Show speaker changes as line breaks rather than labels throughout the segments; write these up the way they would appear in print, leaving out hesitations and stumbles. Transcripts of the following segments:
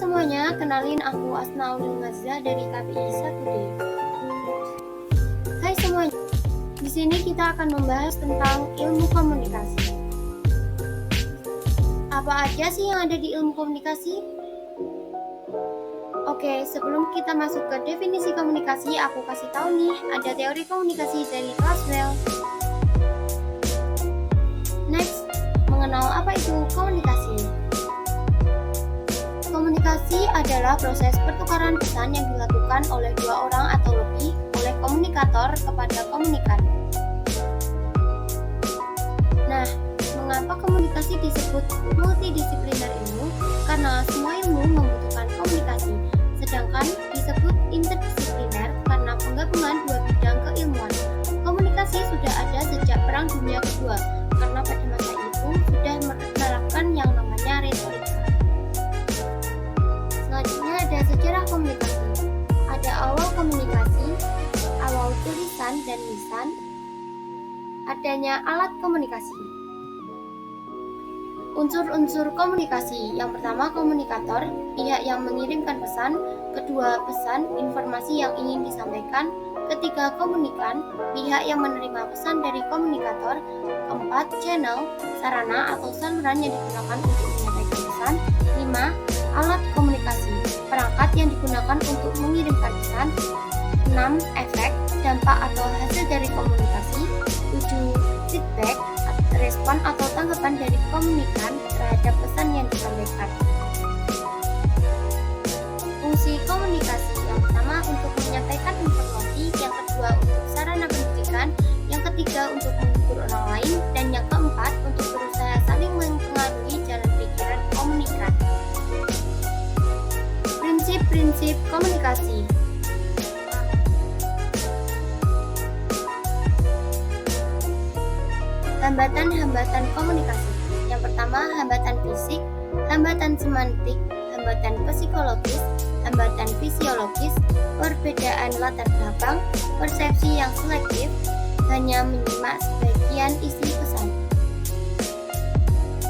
semuanya, kenalin aku Asnaulil Mazza dari KPI 1D. Hai semuanya, di sini kita akan membahas tentang ilmu komunikasi. Apa aja sih yang ada di ilmu komunikasi? Oke, sebelum kita masuk ke definisi komunikasi, aku kasih tahu nih, ada teori komunikasi dari Laswell. Next, mengenal apa itu komunikasi. Komunikasi adalah proses pertukaran pesan yang dilakukan oleh dua orang atau lebih oleh komunikator kepada komunikan. Nah, mengapa komunikasi disebut multidisipliner ilmu? Karena semua ilmu membutuhkan komunikasi, sedangkan disebut interdisipliner karena penggabungan dua bidang keilmuan. Komunikasi sudah ada sejak Perang Dunia Kedua, karena pada masa itu sudah menerapkan yang namanya retorika. Selanjutnya ada sejarah komunikasi. Ada awal komunikasi, awal tulisan dan lisan, adanya alat komunikasi. Unsur-unsur komunikasi. Yang pertama, komunikator, pihak yang mengirimkan pesan. Kedua, pesan, informasi yang ingin disampaikan. Ketiga, komunikan, pihak yang menerima pesan dari komunikator. Keempat, channel, sarana atau saluran yang digunakan untuk menyampaikan pesan. 5. Alat komunikasi, perangkat yang digunakan untuk mengirimkan pesan. 6. Efek, dampak atau hasil dari komunikasi. 7. Feedback, respon atau tanggapan dari komunikan terhadap pesan yang disampaikan. Fungsi komunikasi, yang pertama untuk menyampaikan informasi, yang kedua untuk sarana pendidikan, yang ketiga untuk menghibur orang lain, dan yang keempat untuk berusaha saling mempengaruhi jalan pikiran komunikan. Prinsip-prinsip komunikasi. Hambatan-hambatan komunikasi. Yang pertama, hambatan fisik, hambatan semantik, hambatan psikologis, hambatan fisiologis, perbedaan latar belakang, persepsi yang selektif, hanya menyimak sebagian isi pesan.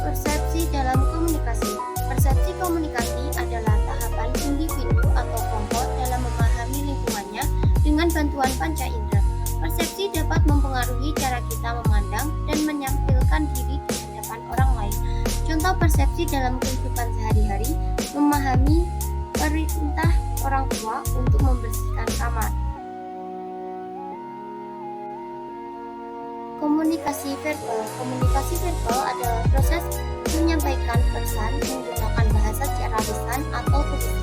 Persepsi dalam komunikasi. Persepsi komunikasi adalah tahapan individu atau kelompok dalam memahami lingkungannya dengan bantuan panca indera. Persepsi dapat mempengaruhi cara kita memandang dan menampilkan diri di hadapan orang lain. Contoh persepsi dalam kehidupan sehari-hari, memahami perintah orang tua untuk membersihkan kamar. Komunikasi verbal. Komunikasi verbal adalah proses menyampaikan pesan menggunakan bahasa secara lisan atau tulisan.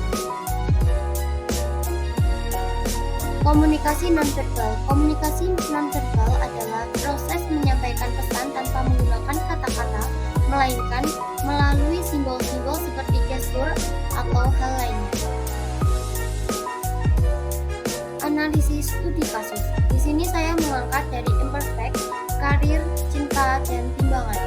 Komunikasi nonverbal. Komunikasi nonverbal adalah proses menyampaikan pesan tanpa menggunakan kata-kata, melainkan melalui simbol-simbol seperti gestur atau hal lainnya. Analisis studi kasus. Di sini saya mengangkat dari imperfect, karir, cinta, dan timbangan.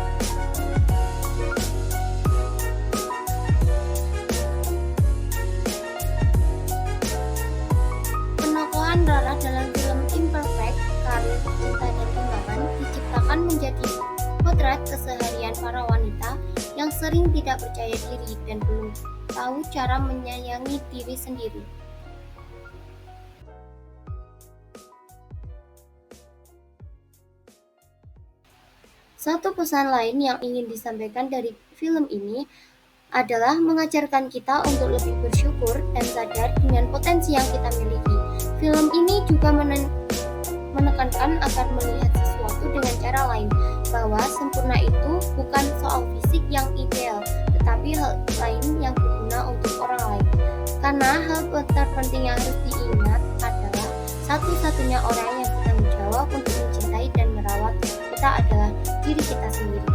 Penokohan Rara dalam film Imperfect, Karir, Cinta, dan Timbangan diciptakan menjadi potret keseharian para wanita yang sering tidak percaya diri dan belum tahu cara menyayangi diri sendiri. Satu pesan lain yang ingin disampaikan dari film ini adalah mengajarkan kita untuk lebih bersyukur dan sadar dengan potensi yang kita miliki. Film ini juga menekankan agar melihat sesuatu dengan cara lain, bahwa sempurna itu bukan soal fisik yang ideal, tetapi hal lain yang berguna untuk orang lain. Karena hal terpenting yang harus diingat adalah satu-satunya orang yang bertanggung jawab untuk mencintai dan merawat kita adalah diri kita sendiri.